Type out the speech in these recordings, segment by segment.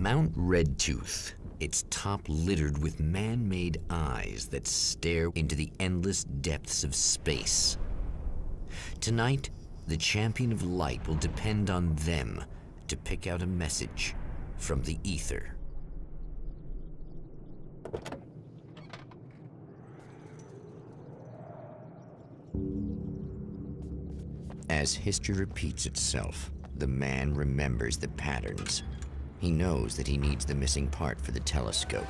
Mount Redtooth, its top littered with man-made eyes that stare into the endless depths of space. Tonight, the champion of light will depend on them to pick out a message from the ether. As history repeats itself, the man remembers the patterns. He knows that he needs the missing part for the telescope.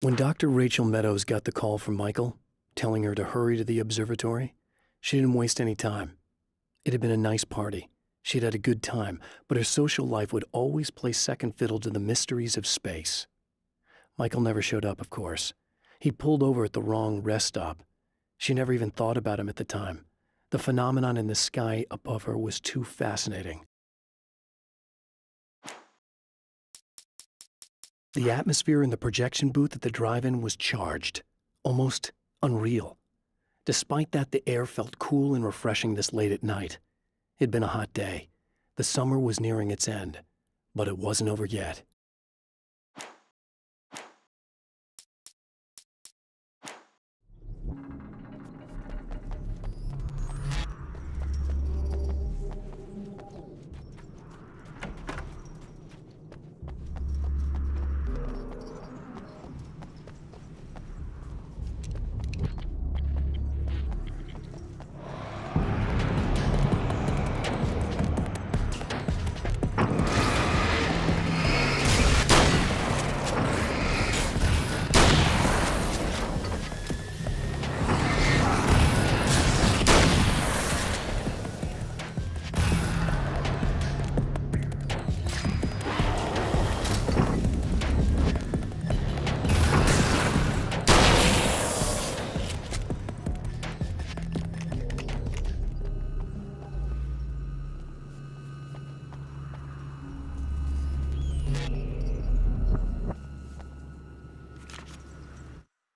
When Dr. Rachel Meadows got the call from Michael, telling her to hurry to the observatory, she didn't waste any time. It had been a nice party. She'd had a good time, but her social life would always play second fiddle to the mysteries of space. Michael never showed up, of course. He pulled over at the wrong rest stop. She never even thought about him at the time. The phenomenon in the sky above her was too fascinating. The atmosphere in the projection booth at the drive-in was charged, almost unreal. Despite that, the air felt cool and refreshing this late at night. It'd been a hot day. The summer was nearing its end, but it wasn't over yet.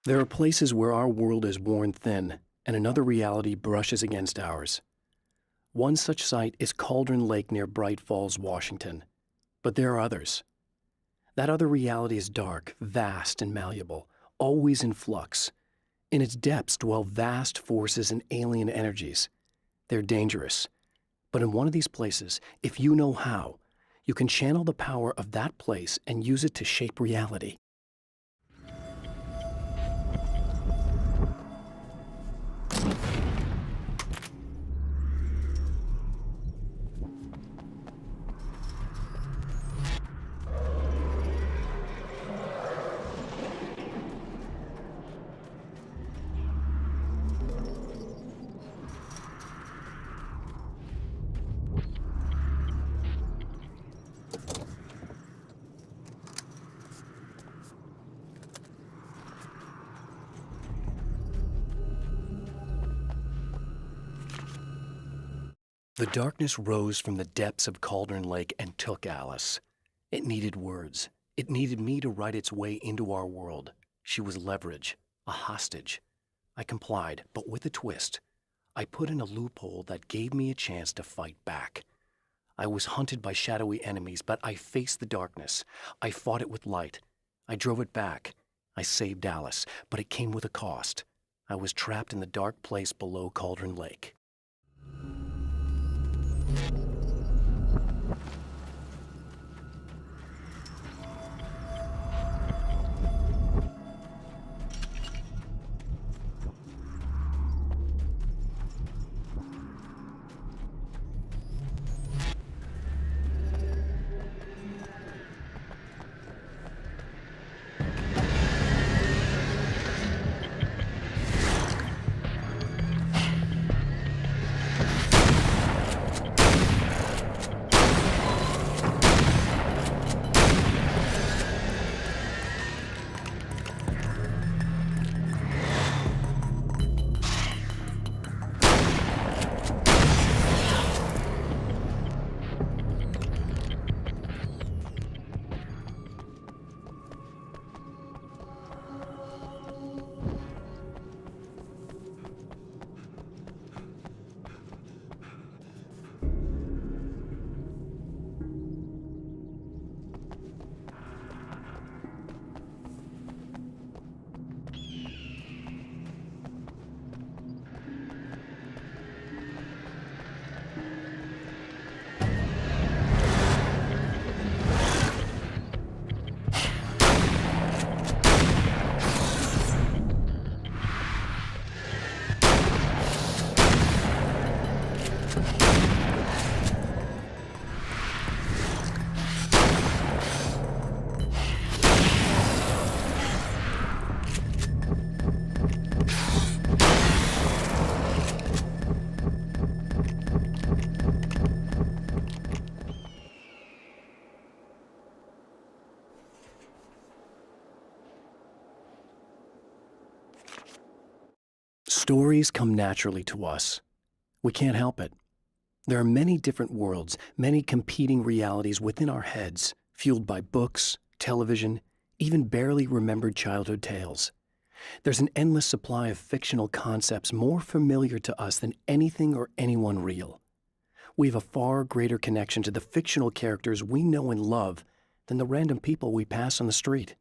There are places where our world is worn thin, and another reality brushes against ours. One such site is Cauldron Lake near Bright Falls, Washington. But there are others. That other reality is dark, vast, and malleable, always in flux. In its depths dwell vast forces and alien energies. They're dangerous. But in one of these places, if you know how, you can channel the power of that place and use it to shape reality. The darkness rose from the depths of Cauldron Lake and took Alice. It needed words. It needed me to write its way into our world. She was leverage, a hostage. I complied, but with a twist. I put in a loophole that gave me a chance to fight back. I was hunted by shadowy enemies, but I faced the darkness. I fought it with light. I drove it back. I saved Alice, but it came with a cost. I was trapped in the dark place below Cauldron Lake. Stories come naturally to us. We can't help it. There are many different worlds, many competing realities within our heads, fueled by books, television, even barely remembered childhood tales. There's an endless supply of fictional concepts more familiar to us than anything or anyone real. We have a far greater connection to the fictional characters we know and love than the random people we pass on the street.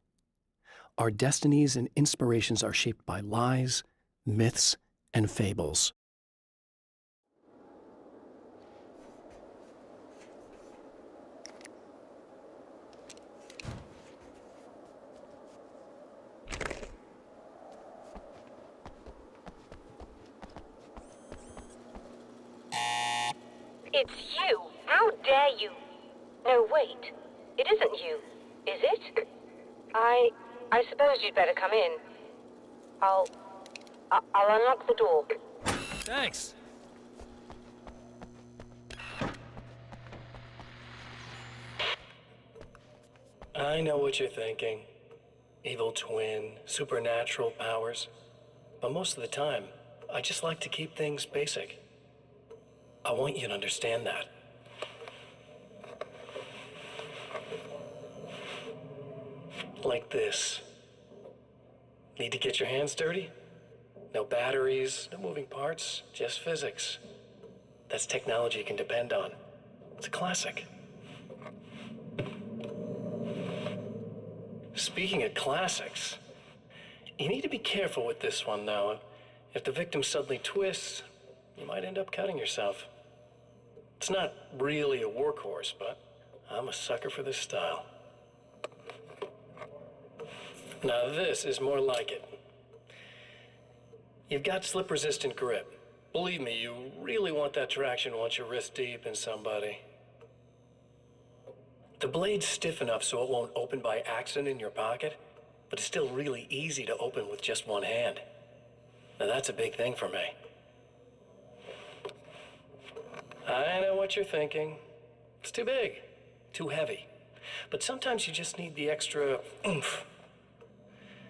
Our destinies and inspirations are shaped by lies, myths, and fables. It's you! How dare you! No, wait. It isn't you, is it? I suppose you'd better come in. I'll unlock the door. Thanks. I know what you're thinking. Evil twin, supernatural powers. But most of the time, I just like to keep things basic. I want you to understand that. Like this. Need to get your hands dirty? No batteries, no moving parts, just physics. That's technology you can depend on. It's a classic. Speaking of classics, you need to be careful with this one, though. If the victim suddenly twists, you might end up cutting yourself. It's not really a workhorse, but I'm a sucker for this style. Now this is more like it. You've got slip-resistant grip. Believe me, you really want that traction once you're wrist deep in somebody. The blade's stiff enough so it won't open by accident in your pocket, but it's still really easy to open with just one hand. Now that's a big thing for me. I know what you're thinking. It's too big, too heavy. But sometimes you just need the extra oomph.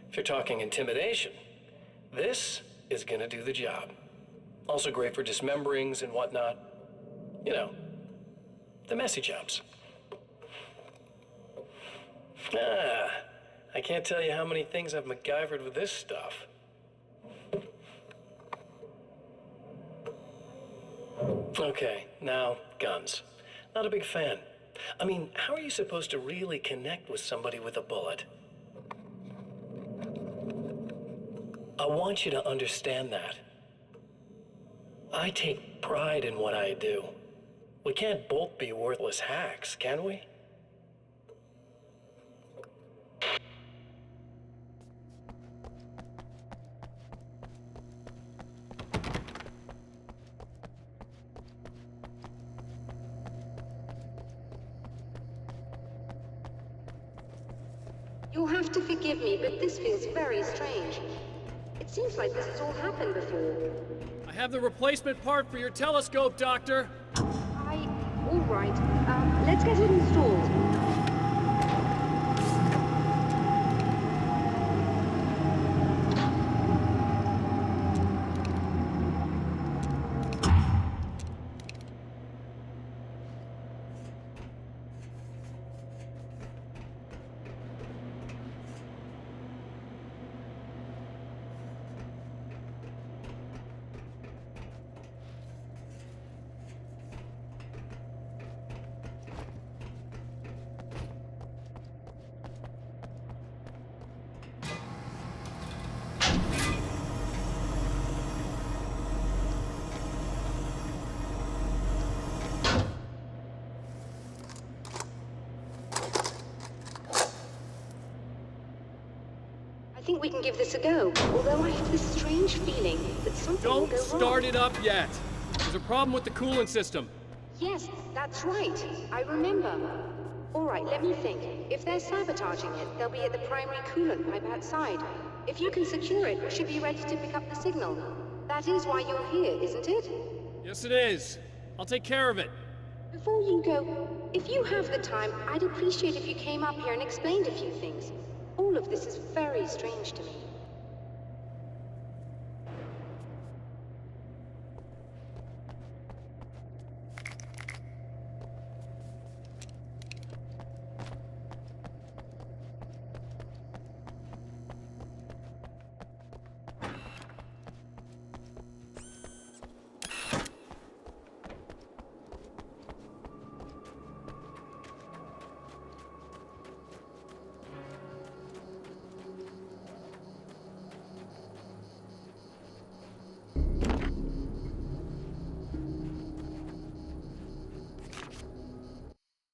If you're talking intimidation, this is gonna do the job. Also great for dismemberings and whatnot. You know, the messy jobs. I can't tell you how many things I've MacGyvered with this stuff. Okay, now, guns. Not a big fan. I mean, how are you supposed to really connect with somebody with a bullet? I want you to understand that. I take pride in what I do. We can't both be worthless hacks, can we? You'll have to forgive me, but this feels very strange. It seems like this has all happened before. I have the replacement part for your telescope, Doctor. All right. Let's get it installed. I think we can give this a go, although I have this strange feeling that something will Don't go wrong. start it up yet. There's a problem with the coolant system. Yes, that's right. I remember. All right, let me think. If they're sabotaging it, they'll be at the primary coolant pipe outside. If you can secure it, we should be ready to pick up the signal. That is why you're here, isn't it? Yes, it is. I'll take care of it. Before you go, if you have the time, I'd appreciate if you came up here and explained a few things. All of this is very strange to me.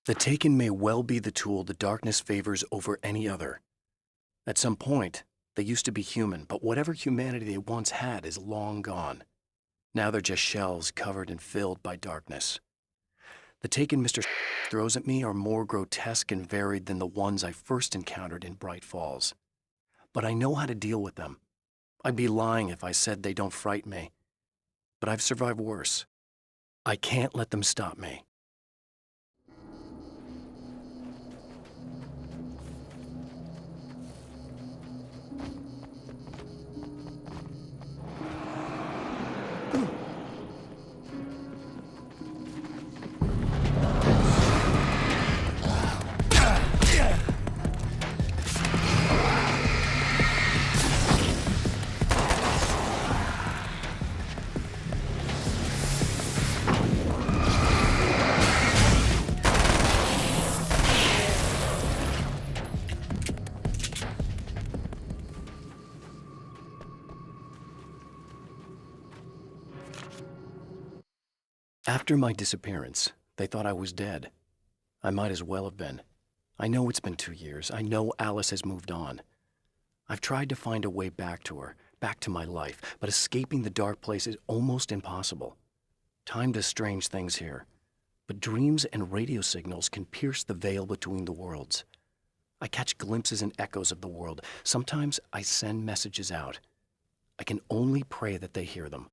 The Taken may well be the tool the darkness favors over any other. At some point, they used to be human, but whatever humanity they once had is long gone. Now they're just shells covered and filled by darkness. The Taken Mr. throws at me are more grotesque and varied than the ones I first encountered in Bright Falls. But I know how to deal with them. I'd be lying if I said they don't frighten me. But I've survived worse. I can't let them stop me. After my disappearance, they thought I was dead. I might as well have been. I know it's been 2 years. I know Alice has moved on. I've tried to find a way back to her, back to my life, but escaping the dark place is almost impossible. Time does strange things here, but dreams and radio signals can pierce the veil between the worlds. I catch glimpses and echoes of the world. Sometimes I send messages out. I can only pray that they hear them.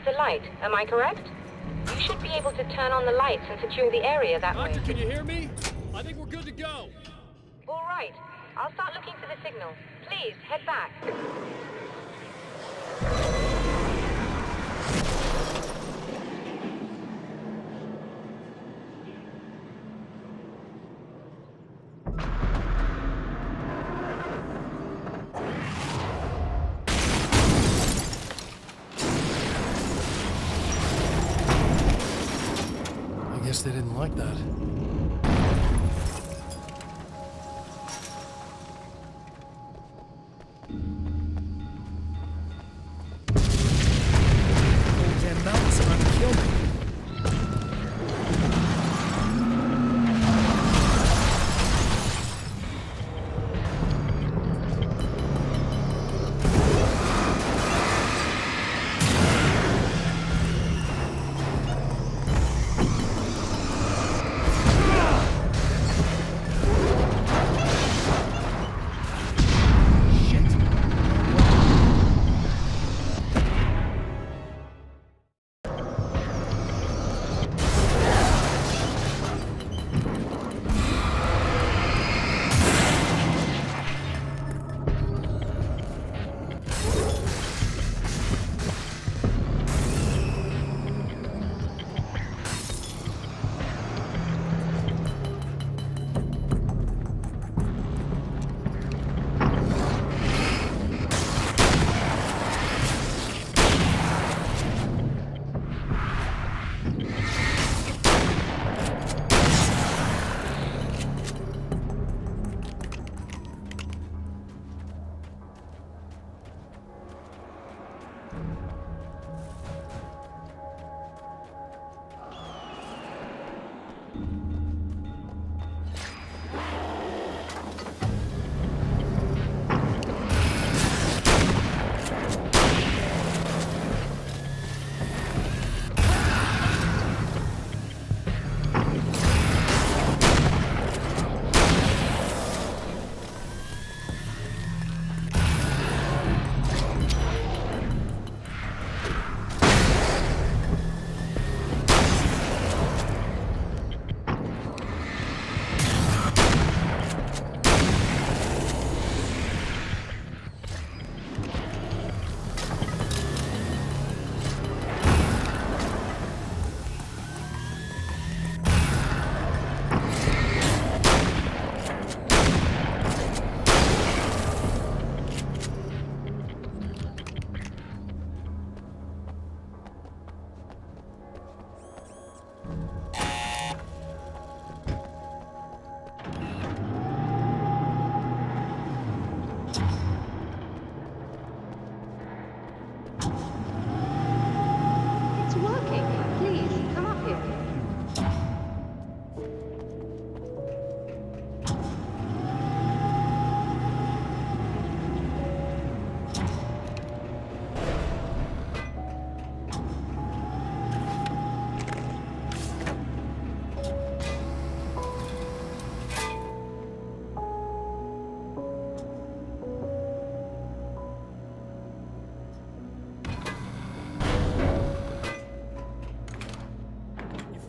The light, am I correct? You should be able to turn on the lights and secure the area that way. Doctor, can you hear me? I think we're good to go. All right. I'll start looking for the signal. Please, head back. They didn't like that. Damn mountains are gonna kill me.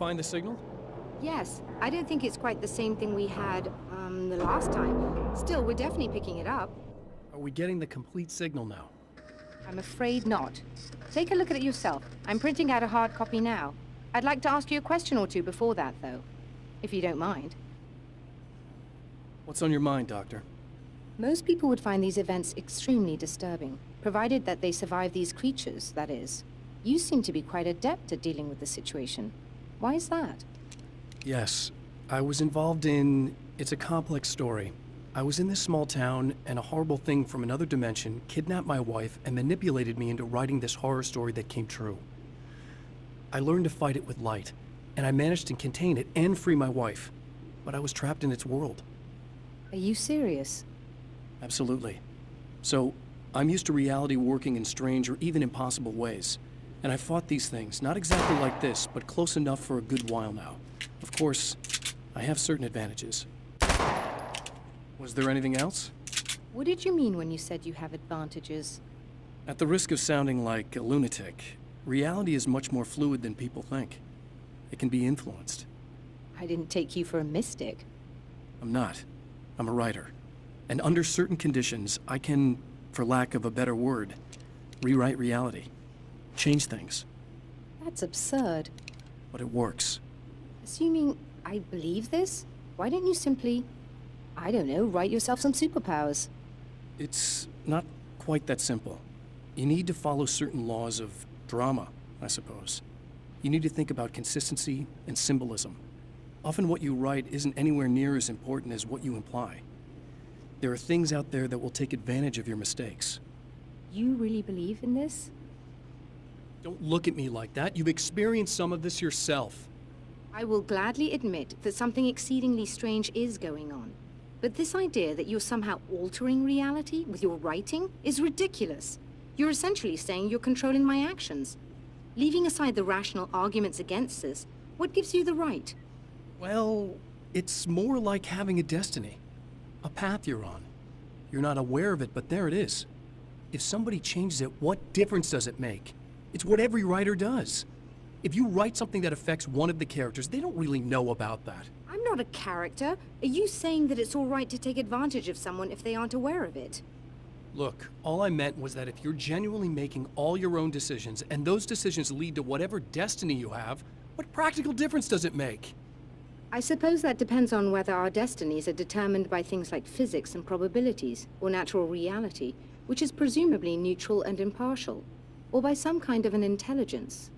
find the signal? Yes, I don't think it's quite the same thing we had, the last time. Still, we're definitely picking it up. Are we getting the complete signal now? I'm afraid not. Take a look at it yourself. I'm printing out a hard copy now. I'd like to ask you a question or two before that, though. If you don't mind. What's on your mind, Doctor? Most people would find these events extremely disturbing, provided that they survive these creatures, that is. You seem to be quite adept at dealing with the situation. Why is that? Yes, I was involved in... It's a complex story. I was in this small town, and a horrible thing from another dimension kidnapped my wife and manipulated me into writing this horror story that came true. I learned to fight it with light, and I managed to contain it and free my wife. But I was trapped in its world. Are you serious? Absolutely. So, I'm used to reality working in strange or even impossible ways. And I fought these things, not exactly like this, but close enough for a good while now. Of course, I have certain advantages. Was there anything else? What did you mean when you said you have advantages? At the risk of sounding like a lunatic, reality is much more fluid than people think. It can be influenced. I didn't take you for a mystic. I'm not. I'm a writer. And under certain conditions, I can, for lack of a better word, rewrite reality. Change things. That's absurd. But it works. Assuming I believe this, why don't you simply, I don't know, write yourself some superpowers? It's not quite that simple. You need to follow certain laws of drama, I suppose. You need to think about consistency and symbolism. Often what you write isn't anywhere near as important as what you imply. There are things out there that will take advantage of your mistakes. You really believe in this? Don't look at me like that. You've experienced some of this yourself. I will gladly admit that something exceedingly strange is going on. But this idea that you're somehow altering reality with your writing is ridiculous. You're essentially saying you're controlling my actions. Leaving aside the rational arguments against this, what gives you the right? Well, it's more like having a destiny. A path you're on. You're not aware of it, but there it is. If somebody changes it, what difference does it make? It's what every writer does. If you write something that affects one of the characters, they don't really know about that. I'm not a character. Are you saying that it's all right to take advantage of someone if they aren't aware of it? Look, all I meant was that if you're genuinely making all your own decisions, and those decisions lead to whatever destiny you have, what practical difference does it make? I suppose that depends on whether our destinies are determined by things like physics and probabilities, or natural reality, which is presumably neutral and impartial, or by some kind of an intelligence.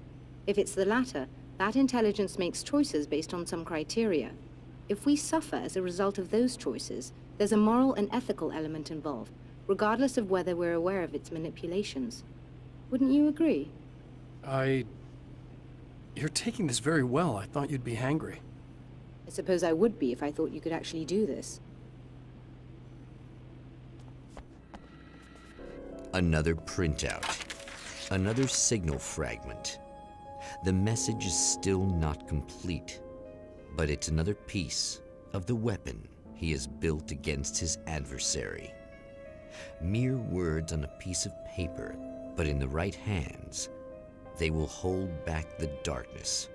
If it's the latter, that intelligence makes choices based on some criteria. If we suffer as a result of those choices, there's a moral and ethical element involved, regardless of whether we're aware of its manipulations. Wouldn't you agree? You're taking this very well. I thought you'd be hangry. I suppose I would be if I thought you could actually do this. Another printout. Another signal fragment. The message is still not complete, but it's another piece of the weapon he has built against his adversary. Mere words on a piece of paper, but in the right hands, they will hold back the darkness.